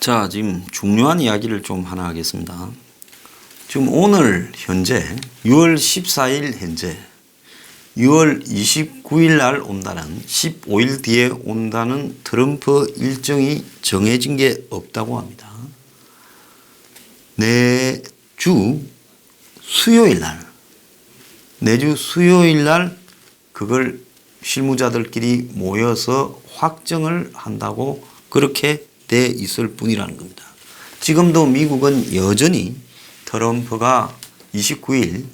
자, 지금 중요한 이야기를 좀 하나 하겠습니다. 지금 오늘 현재 6월 14일 현재 6월 29일 날 온다는 15일 뒤에 온다는 트럼프 일정이 정해진 게 없다고 합니다. 내주 수요일 날 그걸 실무자들끼리 모여서 확정을 한다고 그렇게 돼 있을 뿐이라는 겁니다. 지금도 미국은 여전히 트럼프가 29일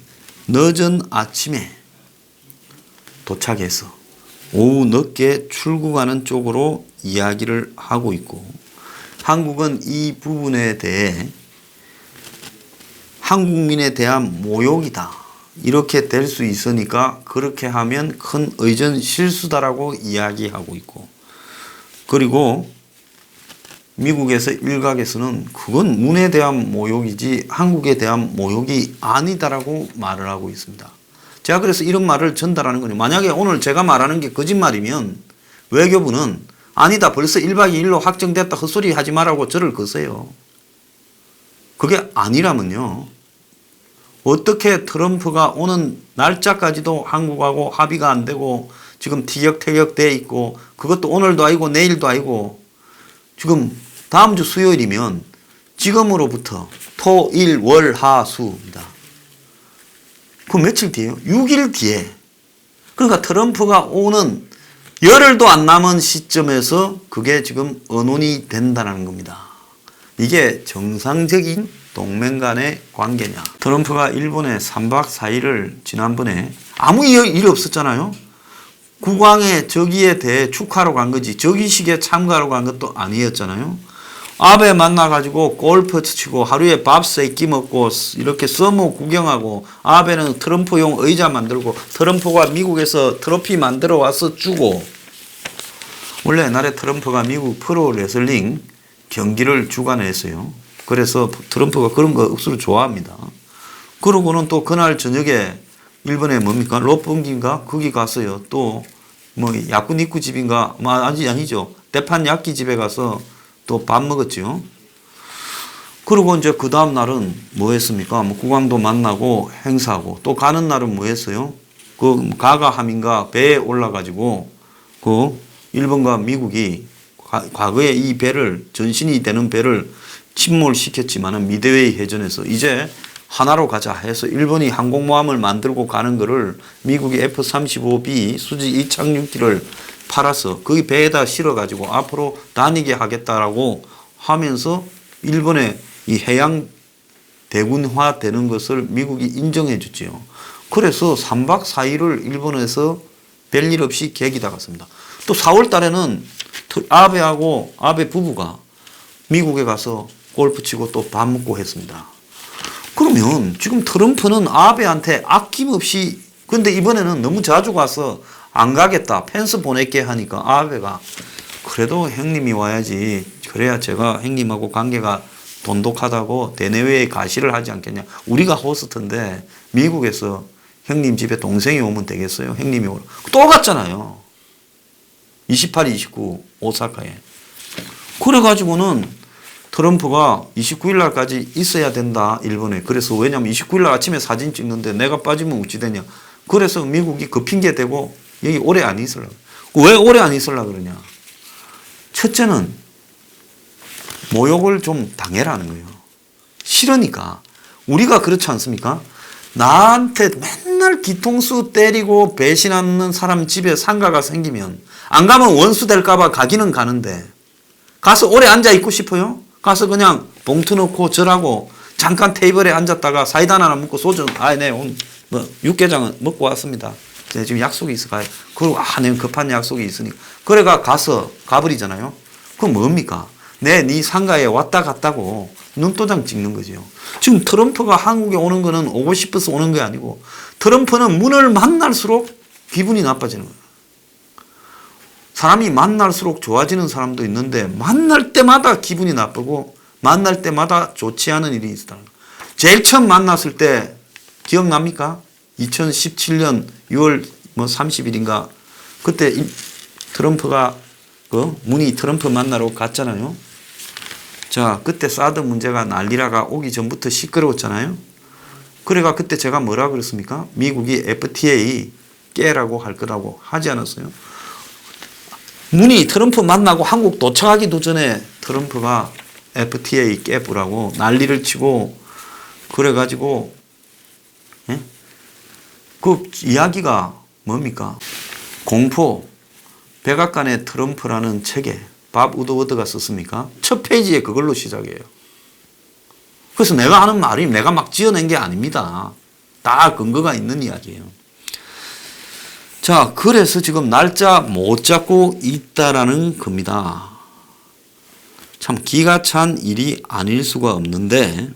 늦은 아침에 도착해서 오후 늦게 출국하는 쪽으로 이야기를 하고 있고, 한국은 이 부분에 대해 한국민에 대한 모욕이다 이렇게 될 수 있으니까 그렇게 하면 큰 의전 실수다라고 이야기하고 있고, 그리고 미국에서 일각에서는 그건 문에 대한 모욕이지 한국에 대한 모욕이 아니다라고 말을 하고 있습니다. 제가 그래서 이런 말을 전달하는 거죠. 만약에 오늘 제가 말하는 게 거짓말이면 외교부는 아니다, 벌써 1박 2일로 확정됐다, 헛소리 하지 말라고 저를 거세요. 그게 아니라면요, 어떻게 트럼프가 오는 날짜까지도 한국하고 합의가 안 되고 지금 티격태격 돼 있고, 그것도 오늘도 아니고 내일도 아니고 지금 다음 주 수요일이면 지금으로부터 토, 일, 월, 하, 수입니다. 그 며칠 뒤에요? 6일 뒤에. 그러니까 트럼프가 오는 열흘도 안 남은 시점에서 그게 지금 언론이 된다는 겁니다. 이게 정상적인 동맹 간의 관계냐. 트럼프가 일본에 3박 4일을 지난번에 아무 일 없었잖아요. 국왕의 즉위에 대해 축하로 간 거지 즉위식에 참가하러 간 것도 아니었잖아요. 아베 만나가지고 골프 치고 하루에 밥 3끼 먹고 이렇게 서머 구경하고, 아베는 트럼프용 의자 만들고 트럼프가 미국에서 트로피 만들어 와서 주고, 원래 옛날에 트럼프가 미국 프로 레슬링 경기를 주관했어요. 그래서 트럼프가 그런 거 억수로 좋아합니다. 그러고는 또 그날 저녁에 일본에 뭡니까? 롯본기인가? 거기 갔어요. 또 뭐 야쿠니쿠 집인가? 아니죠. 대판 야끼 집에 가서 또 밥 먹었죠. 그리고 이제 그 다음 날은 뭐 했습니까? 뭐 국왕도 만나고 행사하고, 또 가는 날은 뭐 했어요? 그 가가함인가 배에 올라가지고 그 일본과 미국이 과거에 이 배를, 전신이 되는 배를 침몰시켰지만은 미드웨이 해전에서 이제 하나로 가자 해서 일본이 항공모함을 만들고 가는 거를 미국이 F-35B 수지 이착륙기를 팔아서 거기 배에다 실어가지고 앞으로 다니게 하겠다라고 하면서 일본의 이 해양 대군화 되는 것을 미국이 인정해 줬지요. 그래서 3박 4일을 일본에서 별일 없이 계기다 갔습니다. 또 4월 달에는 아베하고 아베 부부가 미국에 가서 골프 치고 또 밥 먹고 했습니다. 그러면 지금 트럼프는 아베한테 아낌없이, 근데 이번에는 너무 자주 가서 안 가겠다, 펜스 보낼게 하니까 아베가 그래도 형님이 와야지, 그래야 제가 형님하고 관계가 돈독하다고 대내외에 가시를 하지 않겠냐. 우리가 호스트인데 미국에서 형님 집에 동생이 오면 되겠어요? 형님이 오라. 또 갔잖아요. 28, 29 오사카에. 그래가지고는 트럼프가 29일 날까지 있어야 된다, 일본에. 그래서 왜냐면 29일 날 아침에 사진 찍는데 내가 빠지면 어찌 되냐. 그래서 미국이 그 핑계 대고 여기 오래 안 있으려고. 왜 오래 안 있으려고 그러냐. 첫째는 모욕을 좀 당해라는 거예요. 싫으니까. 우리가 그렇지 않습니까? 나한테 맨날 뒤통수 때리고 배신하는 사람 집에 상가가 생기면 안 가면 원수 될까봐 가기는 가는데, 가서 오래 앉아 있고 싶어요? 가서 그냥 봉투 넣고 절하고 잠깐 테이블에 앉았다가 사이다 하나 먹고 소주, 네, 오늘 뭐 육개장은 먹고 왔습니다. 네, 지금 약속이 있어 가요. 그리고 내가 급한 약속이 있으니까. 그래가 가서 가버리잖아요. 그럼 뭡니까? 네 상가에 왔다 갔다고 눈도장 찍는 거죠. 지금 트럼프가 한국에 오는 거는 오고 싶어서 오는 게 아니고, 트럼프는 문을 만날수록 기분이 나빠지는 거예요. 사람이 만날수록 좋아지는 사람도 있는데 만날 때마다 기분이 나쁘고 만날 때마다 좋지 않은 일이 있다. 제일 처음 만났을 때 기억납니까? 2017년 6월 30일인가 그때 트럼프가 문이 트럼프 만나러 갔잖아요. 자, 그때 사드 문제가 난리라가 오기 전부터 시끄러웠잖아요. 그래가 그때 제가 뭐라 그랬습니까? 미국이 FTA 깨라고 할 거라고 하지 않았어요? 문이 트럼프 만나고 한국 도착하기도 전에 트럼프가 FTA 깨부라고 난리를 치고 그래가지고 그 이야기가 뭡니까? 공포 백악관의 트럼프라는 책에 밥 우드워드가 썼습니까? 첫 페이지에 그걸로 시작해요. 그래서 내가 하는 말이 내가 막 지어낸 게 아닙니다. 다 근거가 있는 이야기예요. 자, 그래서 지금 날짜 못 잡고 있다라는 겁니다. 참 기가 찬 일이 아닐 수가 없는데,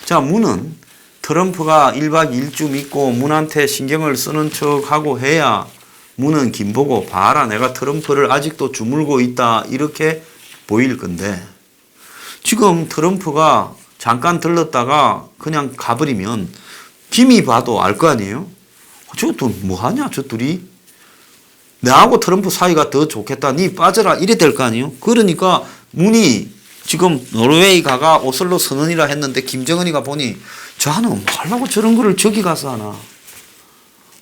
자, 문은 트럼프가 1박 2일쯤 있고 문한테 신경을 쓰는 척하고 해야 문은 김보고 봐라 내가 트럼프를 아직도 주물고 있다 이렇게 보일 건데, 지금 트럼프가 잠깐 들렀다가 그냥 가버리면 김이 봐도 알 거 아니에요? 저것도 뭐하냐 저 둘이? 나하고 트럼프 사이가 더 좋겠다 니 빠져라 이래 될 거 아니에요? 그러니까 문이 지금 노르웨이 가가 오슬로 선언이라 했는데 김정은이가 보니 저는 뭐 하려고 저런 거를 저기 가서 하나?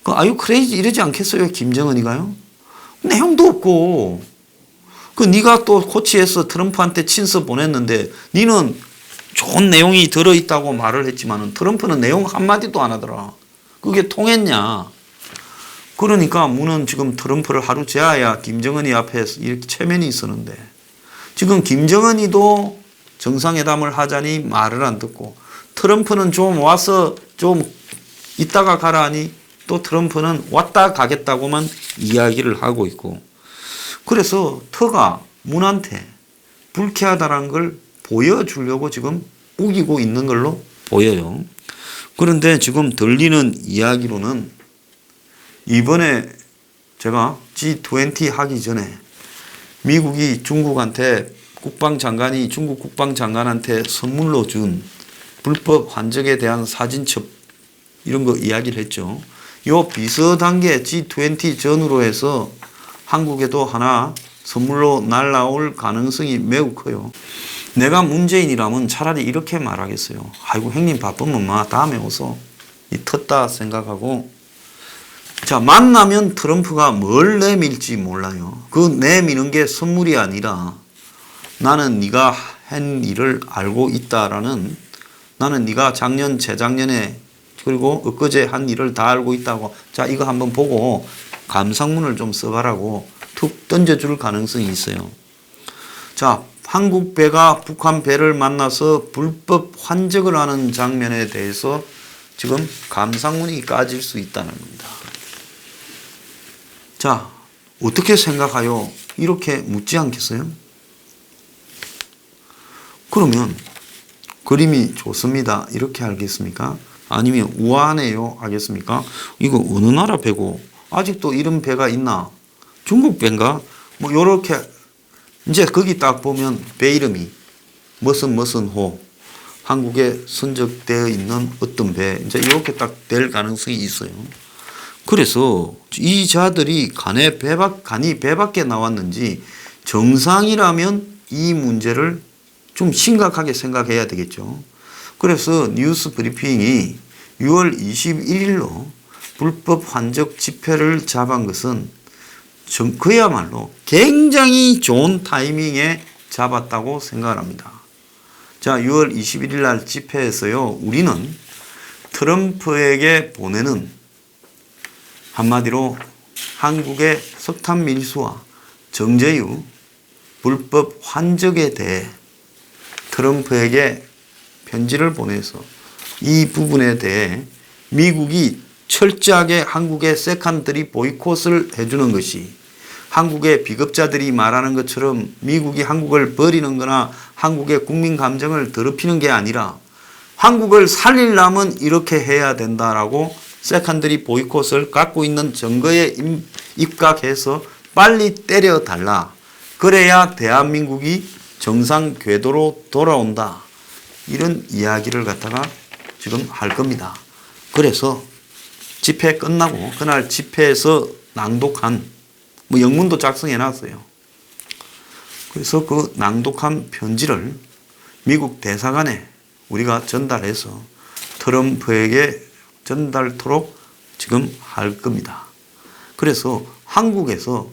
그 아유 크레이지 이러지 않겠어요 김정은이가요? 내용도 없고 그 네가 또 코치해서 트럼프한테 친서 보냈는데 니는 좋은 내용이 들어있다고 말을 했지만은 트럼프는 내용 한마디도 안 하더라. 그게 통했냐? 그러니까 문은 지금 트럼프를 하루 재야 김정은이 앞에서 이렇게 체면이 있었는데 지금 김정은이도 정상회담을 하자니 말을 안 듣고 트럼프는 좀 와서 좀 이따가 가라 하니 또 트럼프는 왔다 가겠다고만 이야기를 하고 있고 그래서 터가 문한테 불쾌하다는 걸 보여주려고 지금 우기고 있는 걸로 보여요. 그런데 지금 들리는 이야기로는 이번에 제가 G20 하기 전에 미국이 중국한테 국방장관이 중국 국방장관한테 선물로 준 불법 환적에 대한 사진첩 이런 거 이야기를 했죠. 요 비슷한 게 G20 전후로 해서 한국에도 하나 선물로 날라올 가능성이 매우 커요. 내가 문재인이라면 차라리 이렇게 말하겠어요. 아이고 형님 바쁘면 마 다음에 오소. 이 텄다 생각하고 자 만나면 트럼프가 뭘 내밀지 몰라요. 그 내미는 게 선물이 아니라 나는 네가 한 일을 알고 있다라는 나는 네가 작년 재작년에 그리고 엊그제 한 일을 다 알고 있다고 자 이거 한번 보고 감상문을 좀 써봐라고 툭 던져줄 가능성이 있어요. 자 한국 배가 북한 배를 만나서 불법 환적을 하는 장면에 대해서 지금 감상문이 까질 수 있다는 겁니다. 자, 어떻게 생각하요? 이렇게 묻지 않겠어요? 그러면 그림이 좋습니다. 이렇게 알겠습니까? 아니면 우아하네요. 하겠습니까? 이거 어느 나라 배고 아직도 이런 배가 있나? 중국 배인가? 뭐 요렇게 이제 거기 딱 보면 배 이름이 무슨 호 한국에 선적되어 있는 어떤 배 이제 이렇게 딱 될 가능성이 있어요. 그래서 이 자들이 간이 배 밖에 나왔는지 정상이라면 이 문제를 좀 심각하게 생각해야 되겠죠. 그래서 뉴스 브리핑이 6월 21일로 불법 환적 집회를 잡은 것은 그야말로 굉장히 좋은 타이밍에 잡았다고 생각을 합니다. 자, 6월 21일 날 집회에서요, 우리는 트럼프에게 보내는 한마디로 한국의 석탄 밀수와 정제유 불법 환적에 대해 트럼프에게 편지를 보내서 이 부분에 대해 미국이 철저하게 한국의 세컨드리 보이콧을 해주는 것이 한국의 비겁자들이 말하는 것처럼 미국이 한국을 버리는 거나 한국의 국민 감정을 더럽히는 게 아니라 한국을 살리려면 이렇게 해야 된다라고 세컨드리 보이콧을 갖고 있는 증거에 입각해서 빨리 때려달라. 그래야 대한민국이 정상 궤도로 돌아온다. 이런 이야기를 갖다가 지금 할 겁니다. 그래서 집회 끝나고 그날 집회에서 낭독한 영문도 작성해 놨어요. 그래서 그 낭독한 편지를 미국 대사관에 우리가 전달해서 트럼프에게 전달토록 지금 할 겁니다. 그래서 한국에서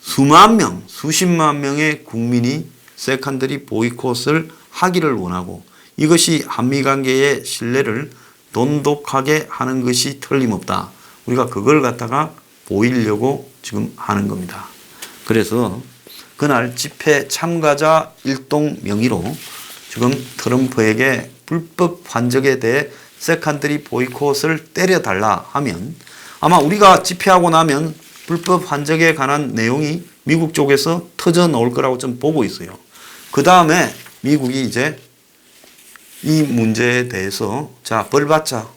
수만 명, 수십만 명의 국민이 세컨더리 보이콧을 하기를 원하고 이것이 한미관계의 신뢰를 돈독하게 하는 것이 틀림없다. 우리가 그걸 갖다가 보이려고 지금 하는 겁니다. 그래서 그날 집회 참가자 일동 명의로 지금 트럼프에게 불법 환적에 대해 세컨더리 보이콧을 때려달라 하면 아마 우리가 집회하고 나면 불법 환적에 관한 내용이 미국 쪽에서 터져 나올 거라고 좀 보고 있어요. 그 다음에 미국이 이제 이 문제에 대해서 자, 벌 받자.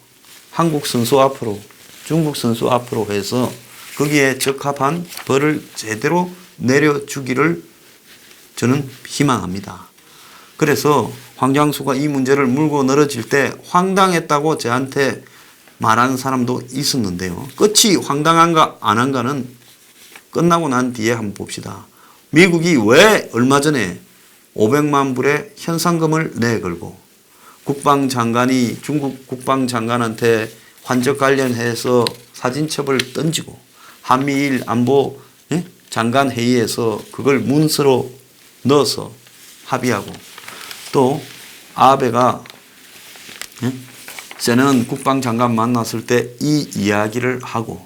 한국 선수 앞으로, 중국 선수 앞으로 해서 거기에 적합한 벌을 제대로 내려주기를 저는 희망합니다. 그래서 황장수가 이 문제를 물고 늘어질 때 황당했다고 저한테 말하는 사람도 있었는데요. 끝이 황당한가 안 한가는 끝나고 난 뒤에 한번 봅시다. 미국이 왜 얼마 전에 500만 불의 현상금을 내걸고 국방장관이 중국 국방장관한테 환적 관련해서 사진첩을 던지고 한미일 안보 장관 회의에서 그걸 문서로 넣어서 합의하고 또 아베가 세는 국방장관 만났을 때 이 이야기를 하고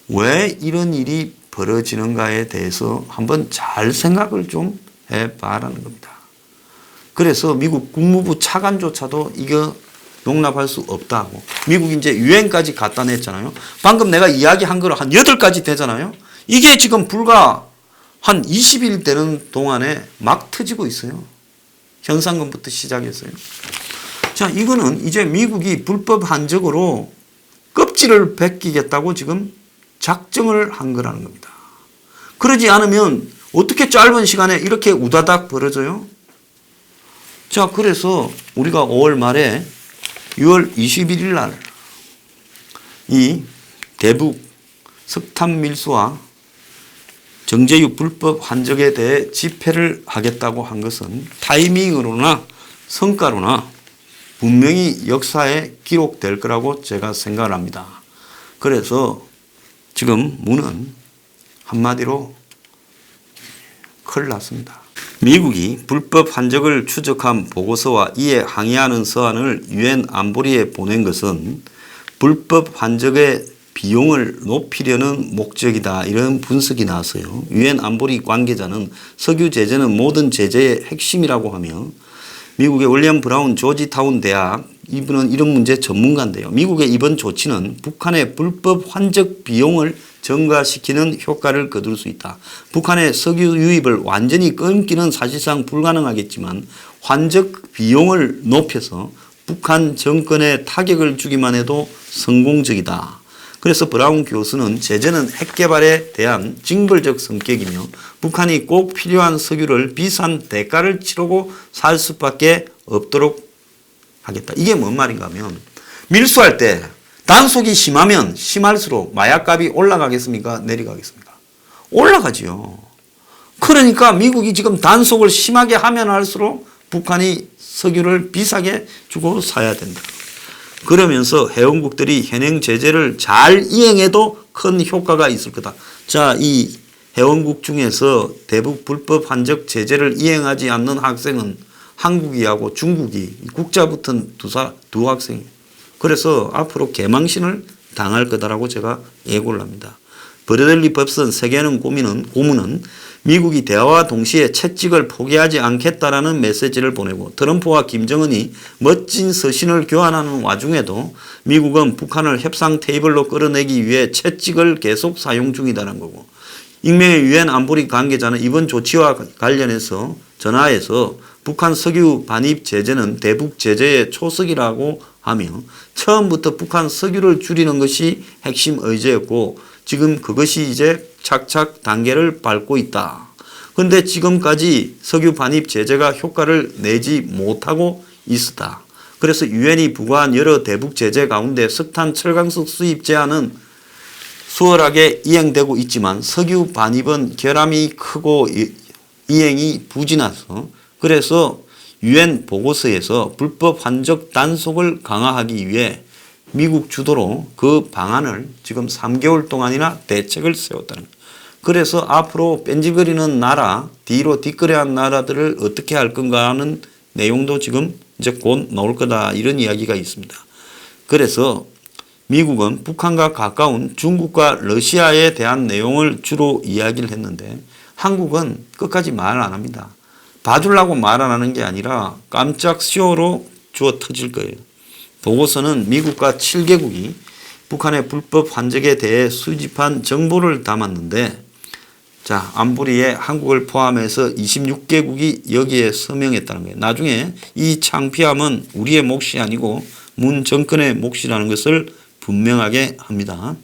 왜 이런 일이 벌어지는가에 대해서 한번 잘 생각을 좀 해봐라는 겁니다. 그래서 미국 국무부 차관조차도 이거 용납할 수 없다고. 미국이 이제 유엔까지 갖다 냈잖아요. 방금 내가 이야기한 거로 한 8가지 되잖아요. 이게 지금 불과 한 20일 되는 동안에 막 터지고 있어요. 현상금부터 시작했어요. 자, 이거는 이제 미국이 불법 한적으로 껍질을 벗기겠다고 지금 작정을 한 거라는 겁니다. 그러지 않으면 어떻게 짧은 시간에 이렇게 우다닥 벌어져요? 자, 그래서 우리가 5월 말에 6월 21일 날 이 대북 석탄 밀수와 정제유 불법 환적에 대해 집회를 하겠다고 한 것은 타이밍으로나 성과로나 분명히 역사에 기록될 거라고 제가 생각을 합니다. 그래서 지금 문은 한마디로 큰일 났습니다. 미국이 불법 환적을 추적한 보고서와 이에 항의하는 서한을 유엔 안보리에 보낸 것은 불법 환적의 비용을 높이려는 목적이다. 이런 분석이 나왔어요. 유엔 안보리 관계자는 석유 제재는 모든 제재의 핵심이라고 하며 미국의 윌리엄 브라운 조지타운 대학 이분은 이런 문제 전문가인데요. 미국의 이번 조치는 북한의 불법 환적 비용을 증가시키는 효과를 거둘 수 있다. 북한의 석유 유입을 완전히 끊기는 사실상 불가능하겠지만 환적 비용을 높여서 북한 정권에 타격을 주기만 해도 성공적이다. 그래서 브라운 교수는 제재는 핵 개발에 대한 징벌적 성격이며 북한이 꼭 필요한 석유를 비싼 대가를 치르고 살 수밖에 없도록 하겠다. 이게 뭔 말인가 하면 밀수할 때 단속이 심하면 심할수록 마약값이 올라가겠습니까? 내려가겠습니까? 올라가지요. 그러니까 미국이 지금 단속을 심하게 하면 할수록 북한이 석유를 비싸게 주고 사야 된다. 그러면서 회원국들이 현행 제재를 잘 이행해도 큰 효과가 있을 거다. 자, 이 회원국 중에서 대북 불법 환적 제재를 이행하지 않는 학생은 한국이하고 중국이 국자 붙은 두 학생이에요. 그래서 앞으로 개망신을 당할 거다라고 제가 예고를 합니다. 버르델리 법선 세계는 고문은 미국이 대화와 동시에 채찍을 포기하지 않겠다라는 메시지를 보내고 트럼프와 김정은이 멋진 서신을 교환하는 와중에도 미국은 북한을 협상 테이블로 끌어내기 위해 채찍을 계속 사용 중이다라는 거고 익명의 유엔 안보리 관계자는 이번 조치와 관련해서 전화해서 북한 석유 반입 제재는 대북 제재의 초석이라고 하며 처음부터 북한 석유를 줄이는 것이 핵심 의제였고 지금 그것이 이제 착착 단계를 밟고 있다. 그런데 지금까지 석유 반입 제재가 효과를 내지 못하고 있었다. 그래서 유엔이 부과한 여러 대북 제재 가운데 석탄, 철강석 수입 제한은 수월하게 이행되고 있지만 석유 반입은 결함이 크고 이행이 부진해서 그래서 유엔 보고서에서 불법 환적 단속을 강화하기 위해 미국 주도로 그 방안을 지금 3개월 동안이나 대책을 세웠다는 거예요. 그래서 앞으로 뺀질거리는 나라, 뒤로 뒷거래한 나라들을 어떻게 할 건가 하는 내용도 지금 이제 곧 나올 거다, 이런 이야기가 있습니다. 그래서 미국은 북한과 가까운 중국과 러시아에 대한 내용을 주로 이야기를 했는데 한국은 끝까지 말 안 합니다. 봐주려고 말 안 하는 게 아니라 깜짝 쇼로 주어 터질 거예요. 보고서는 미국과 7개국이 북한의 불법 환적에 대해 수집한 정보를 담았는데, 자, 안보리에 한국을 포함해서 26개국이 여기에 서명했다는 거예요. 나중에 이 창피함은 우리의 몫이 아니고 문 정권의 몫이라는 것을 분명하게 합니다.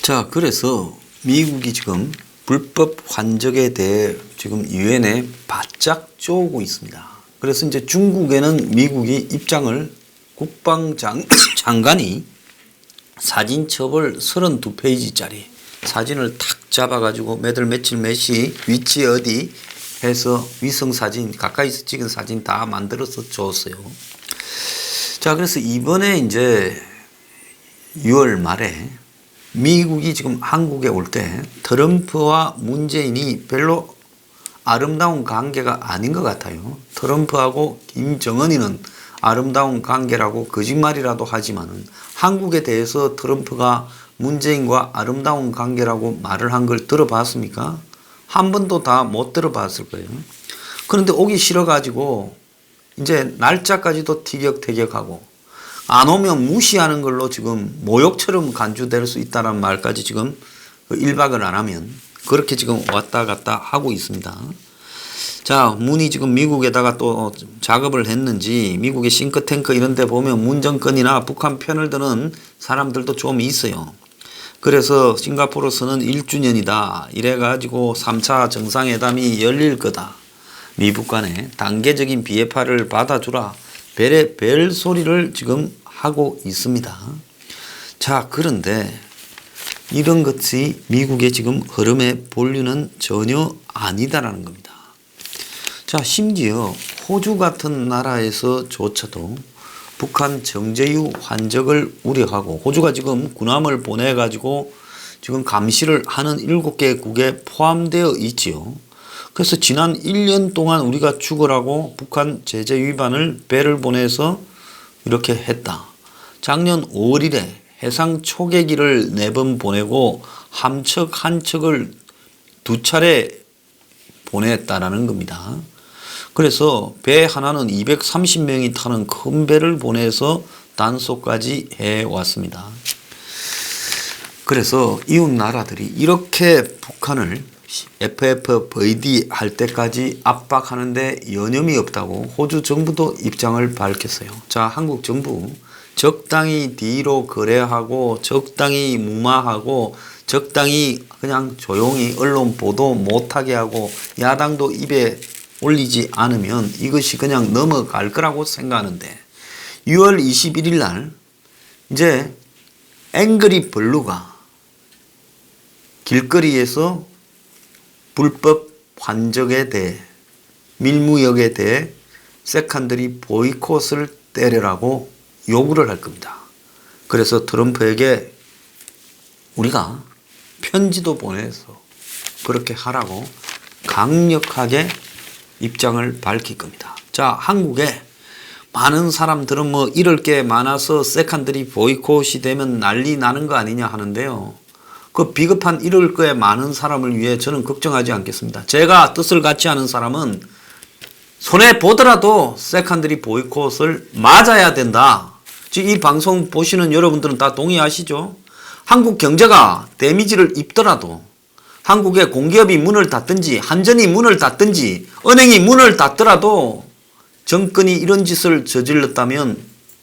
자, 그래서 미국이 지금 불법 환적에 대해 지금 유엔에 바짝 쪼고 있습니다. 그래서 이제 중국에는 미국이 입장을 국방장관이 사진첩을 32페이지짜리 사진을 탁 잡아가지고 매달 며칠 몇 시 위치 어디 해서 위성사진 가까이서 찍은 사진 다 만들어서 줬어요. 자, 그래서 이번에 이제 6월 말에 미국이 지금 한국에 올 때 트럼프와 문재인이 별로 아름다운 관계가 아닌 것 같아요. 트럼프하고 김정은이는 아름다운 관계라고 거짓말이라도 하지만은 한국에 대해서 트럼프가 문재인과 아름다운 관계라고 말을 한 걸 들어봤습니까? 한 번도 다 못 들어봤을 거예요. 그런데 오기 싫어가지고 이제 날짜까지도 티격태격하고 안 오면 무시하는 걸로 지금 모욕처럼 간주될 수 있다는 말까지 지금 1박을 안 하면 그렇게 지금 왔다 갔다 하고 있습니다. 자, 문이 지금 미국에다가 또 작업을 했는지 미국의 싱크탱크 이런 데 보면 문 정권이나 북한 편을 드는 사람들도 좀 있어요. 그래서 싱가포르에서는 1주년이다. 이래가지고 3차 정상회담이 열릴 거다. 미북 간에 단계적인 비핵화를 받아주라. 별 소리를 지금 하고 있습니다. 자, 그런데 이런 것이 미국의 지금 흐름의 본류는 전혀 아니다라는 겁니다. 자, 심지어 호주 같은 나라에서조차도 북한 정제유 환적을 우려하고 호주가 지금 군함을 보내가지고 지금 감시를 하는 7개국에 포함되어 있지요. 그래서 지난 1년 동안 우리가 죽으라고 북한 제재 위반을 배를 보내서 이렇게 했다. 작년 5월 1일에 해상 초계기를 4번 보내고 함척 한 척을 2차례 보냈다라는 겁니다. 그래서 배 하나는 230명이 타는 큰 배를 보내서 단속까지 해왔습니다. 그래서 이웃 나라들이 이렇게 북한을 FFVD 할 때까지 압박하는데 여념이 없다고 호주 정부도 입장을 밝혔어요. 자, 한국 정부 적당히 뒤로 거래하고 적당히 무마하고 적당히 그냥 조용히 언론 보도 못하게 하고 야당도 입에 올리지 않으면 이것이 그냥 넘어갈 거라고 생각하는데 6월 21일 날 이제 앵그리 블루가 길거리에서 불법 환적에 대해 밀무역에 대해 세컨더리 보이콧을 때려라고 요구를 할 겁니다. 그래서 트럼프에게 우리가 편지도 보내서 그렇게 하라고 강력하게 입장을 밝힐 겁니다. 자, 한국에 많은 사람들은 뭐 이럴 게 많아서 세컨더리 보이콧이 되면 난리 나는 거 아니냐 하는데요. 그 비겁한 이럴 거에 많은 사람을 위해 저는 걱정하지 않겠습니다. 제가 뜻을 같이 하는 사람은 손해 보더라도 세컨더리 보이콧을 맞아야 된다. 지금 이 방송 보시는 여러분들은 다 동의하시죠? 한국 경제가 데미지를 입더라도 한국의 공기업이 문을 닫든지 한전이 문을 닫든지 은행이 문을 닫더라도 정권이 이런 짓을 저질렀다면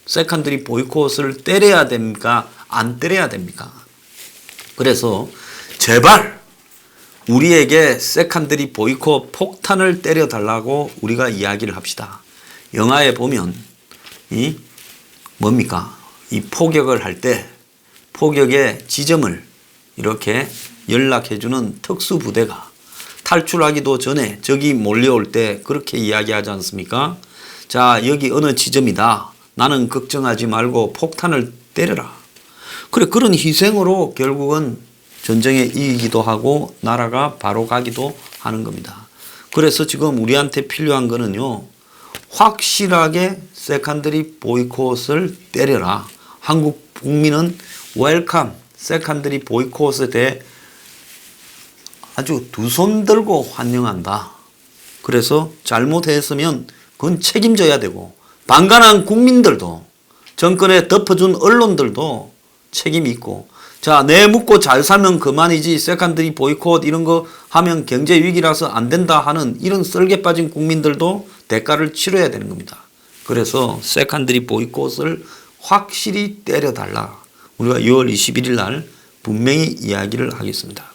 세컨더리 보이콧을 때려야 됩니까? 안 때려야 됩니까? 그래서 제발 우리에게 세컨더리 보이콧 폭탄을 때려달라고 우리가 이야기를 합시다. 영화에 보면 이 뭡니까? 이 포격을 할 때 포격의 지점을 이렇게 연락해주는 특수부대가 탈출하기도 전에 적이 몰려올 때 그렇게 이야기하지 않습니까? 자, 여기 어느 지점이다. 나는 걱정하지 말고 폭탄을 때려라. 그래, 그런 희생으로 결국은 전쟁에 이기기도 하고 나라가 바로 가기도 하는 겁니다. 그래서 지금 우리한테 필요한 거는요, 확실하게 세컨더리 보이콧을 때려라. 한국 국민은 웰컴 세컨더리 보이콧에 대해 아주 두 손 들고 환영한다. 그래서 잘못했으면 그건 책임져야 되고, 방관한 국민들도, 정권에 덮어준 언론들도 책임이 있고, 자, 내 묻고 잘 살면 그만이지 세컨더리 보이콧 이런 거 하면 경제 위기라서 안 된다 하는 이런 썰개 빠진 국민들도 대가를 치러야 되는 겁니다. 그래서 세컨더리 보이콧을 확실히 때려달라. 우리가 6월 21일 날 분명히 이야기를 하겠습니다.